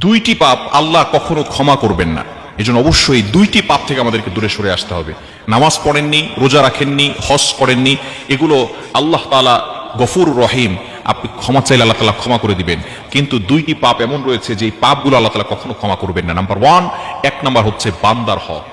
দুইটি পাপ আল্লাহ কখনো ক্ষমা করবেন না। এজন্য অবশ্যই দুইটি পাপ থেকে আমাদেরকে দূরে সরে আসতে হবে। নামাজ পড়েননি, রোজা রাখেননি, হজ করেননি, এগুলো আল্লাহ তাআলা গফুর রহিম, আপনি ক্ষমা চাইলে আল্লাহ তাআলা ক্ষমা করে দিবেন। কিন্তু দুইটি পাপ এমন রয়েছে যে পাপগুলো আল্লাহ তাআলা কখনো ক্ষমা করবেন না। নাম্বার ওয়ান, এক নাম্বার হচ্ছে বান্দার হক।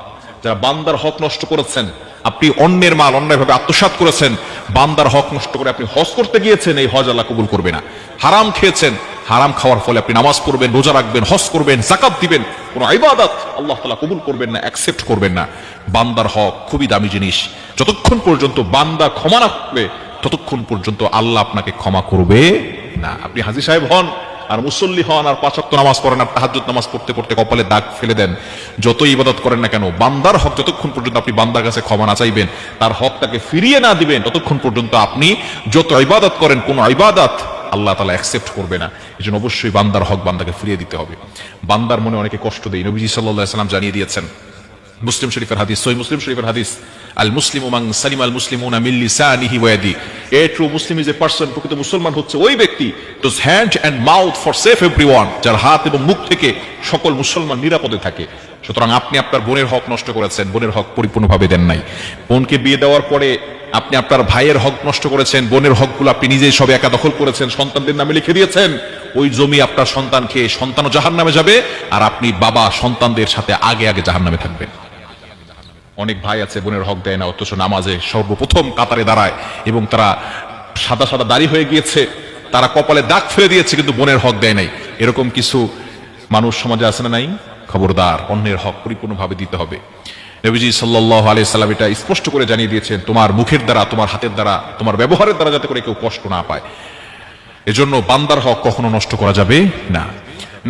যারা বান্দার হক নষ্ট করেছেন, আপনি অন্যের মাল অন্যায়ভাবে আত্মসাৎ করেছেন, বান্দার হক নষ্ট করে আপনি হজ করতে গিয়েছেন, এই হজ আল্লাহ কবুল করবে না। হারাম খেয়েছেন, হারাম খাওয়ার ফলে আপনি নামাজ পড়বেন, রোজা রাখবেন, হজ করবেন, যাকাত দিবেন, কোন ইবাদত আল্লাহ তাআলা কবুল করবেন না, অ্যাকসেপ্ট করবেন না। বান্দার হক খুবই দামি জিনিস। যতক্ষণ পর্যন্ত বান্দা ক্ষমা না করবে ততক্ষণ পর্যন্ত আল্লাহ আপনাকে ক্ষমা করবে না। আপনি হাজী সাহেব হন আর মুসল্লি হন আর 5 ওয়াক্ত নামাজ পড়েন আর তাহাজ্জুদ নামাজ পড়তে পড়তে কপালে দাগ ফেলে দেন, যতই ইবাদত করেন না কেন, বান্দার হক যতক্ষণ পর্যন্ত আপনি বান্দার কাছে ক্ষমা না চাইবেন, তার হকটাকে ফিরিয়ে না দিবেন, ততক্ষণ পর্যন্ত আপনি যত ইবাদত করেন কোন ইবাদত আল্লাহ তাআলা অ্যাকসেপ্ট করবে না। এজন্য অবশ্যই বান্দার হক বান্দাকে ফিরিয়ে দিতে হবে। বান্দার মনে অনেকে কষ্ট দেয়, নবীজি সাল্লাল্লাহু আলাইহি ওয়াসাল্লাম জানিয়ে দিয়েছেন, মুসলিম শরীফের হাদিস, সহিহ মুসলিম শরীফের হাদিস, আল মুসলিমু মান সালিমাল মুসলিমুনা মিন লিসানিহি ওয়া ইয়াদিহি। A true Muslim is a person, প্রকৃত মুসলমান হচ্ছে ওই ব্যক্তি, whose hand and mouth forsake everyone, যার হাত এবং মুখ থেকে সকল মুসলমান নিরাপদে থাকে। সুতরাং আপনি আপনার বোনের হক নষ্ট করেছেন, বোনের হক পরিপূর্ণভাবে দেন নাই। বোনকে বিয়ে দেওয়ার পরে আপনি আপনার ভাইয়ের হক নষ্ট করেছেন, বোনের হকগুলো আপনি নিজেই সব একা দখল করেছেন, সন্তানদের নামে লিখে দিয়েছেন। ওই জমি আপনার সন্তান খেয়ে সন্তানও জাহান্নামে যাবে, আর আপনি বাবা সন্তানদের সাথে আগে আগে জাহান্নামে থাকবেন। অনেক ভাই আছে বোনের হক দেয় না, অথচ নামাজে সর্বপ্রথম কাতারে দাঁড়ায় এবং তারা সাদা সাদা দাড়ি হয়ে গিয়েছে, তারা কপালে দাগ ফেলে দিয়েছে, কিন্তু বোনের হক দেয় নাই। এরকম কিছু মানুষ সমাজে আছে না নাই? খবরদার, অন্যের হক পরিপূর্ণভাবে দিতে হবে। নবীজি সাল্লাল্লাহু আলাইহি সাল্লাম এটা স্পষ্ট করে জানিয়ে দিয়েছেন, তোমার মুখের দ্বারা, তোমার হাতের দ্বারা, তোমার ব্যবহারের দ্বারা যাতে করে কেউ কষ্ট না পায়। এজন্য বান্দার হক কখনো নষ্ট করা যাবে না।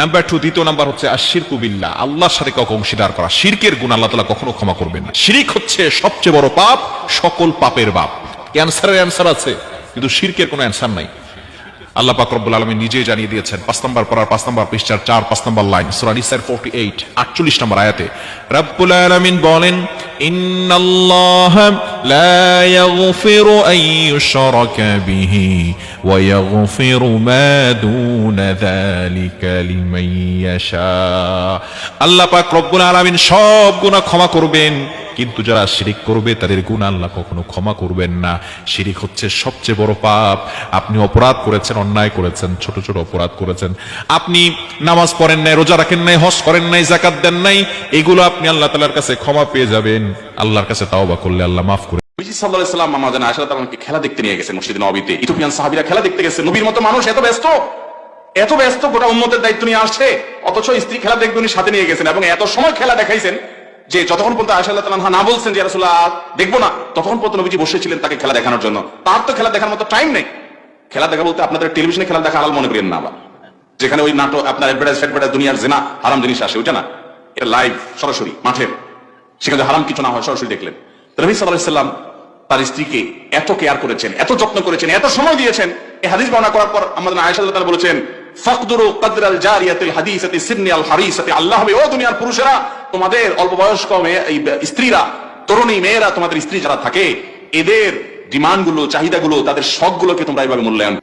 নাম্বার 2, দ্বিতীয় নাম্বার হচ্ছে আশিরকু বিল্লাহ, আল্লাহর সাথে কাউকে অংশীদার করা। শিরকের গুনাহ আল্লাহ তাআলা কখনো ক্ষমা করবেন না। শিরক হচ্ছে সবচেয়ে বড় পাপ, সকল পাপের বাপ। ক্যান্সারের অ্যানসার আছে, কিন্তু শিরকের কোনো অ্যানসার নাই। আল্লাহ পাক রব্বুল আলামিন নিজেই জানিয়ে দিয়েছেন, 5 নম্বর পারার 5 নম্বর পৃষ্ঠার 4-5 নম্বর লাইন, সূরা নিসার 48 48 নম্বর আয়াতে রব্বুল আলামিন বলেন, ইন্নাল্লাহা লা ইয়াগফিরু আন ইউশরাকা বিহি ওয়া ইয়াগফিরু মা দুনা যালিকা লিমান ইয়াশা। আল্লাহ পাক রব্বুল আলামিন সব গুনাহ ক্ষমা করবেন, কিন্তু যারা শিরিক করবে তাদের গুনাহ আল্লাহ কখনো ক্ষমা করবেন না। শিরিক হচ্ছে সবচেয়ে বড় পাপ। আপনি অপরাধ করেছেন, অন্যায় করেছেন, ছোট ছোট অপরাধ করেছেন, আপনি নামাজ পড়েন নাই, রোজা রাখেন নাই, হজ করেন নাই, যাকাত দেন নাই, এগুলো আপনি আল্লাহ তাআলার কাছে ক্ষমা পেয়ে যাবেন। আল্লাহর কাছে তাওবা করলে আল্লাহ মাফ করে। নবীজি সাল্লাল্লাহু আলাইহি ওয়াসাল্লাম মা জানা আয়েশা রাদিয়াল্লাহু আনহাকে খেলা দেখতে নিয়ে গেছেন মসজিদে নববীতে। ইথিওপিয়ান সাহাবীরা খেলা দেখতে গেছে, নবীর মতো মানুষ এত ব্যস্ত গোটা উম্মতের দায়িত্ব নিয়ে আসছে, অথচ স্ত্রী খেলা দেখবে উনি সাথে নিয়ে গেছেন এবং এত সময় খেলা দেখাইছেন যে যতক্ষণ পর্যন্ত আয়েশা রাদিয়াল্লাহু আনহা না বলছেন যে ইয়া রাসূলুল্লাহ দেখবো না, ততক্ষণ পর্যন্ত নবীজি বসেছিলেন তাকে খেলা দেখানোর জন্য। তার তো খেলা দেখার মতো টাইম নেই। খেলা দেখা বলতে আপনাদের টেলিভিশনে খেলা দেখা হালাল মনে করেন না, আবার যেখানে ওই নাটক আপনার অ্যাডভার্টাইজ দুনিয়ার জিনা হারাম জিনিস আসে, ওইটা না, এটা লাইভ সরাসরি মাঠের, সেখানে হারাম কিছু না হয় সরাসরি দেখলেন। নবী সাল্লাল্লাহু আলাইহি ওয়াসাল্লাম তার স্ত্রীকে এত কেয়ার করেছেন, এত যত্ন করেছেন, এত সময় দিয়েছেন। এই হাদিস বর্ণনা করার পর আমাদের আয়েশা রাদিয়াল্লাহু তাআলা বলেছেন, ফাকদুরু কদরাল জারিয়াতিল হাদিসাতি সিন্নিল হারিসাতি। আল্লাহ হবে, ও দুনিয়ার পুরুষেরা, তোমাদের অল্প বয়স্ক স্ত্রীরা, তরুণী মেয়েরা, তোমাদের স্ত্রী যারা থাকে, এদের ডিমান্ডগুলো, চাহিদাগুলো, তাদের শখগুলোকে তোমরা এইভাবে মূল্যায়ন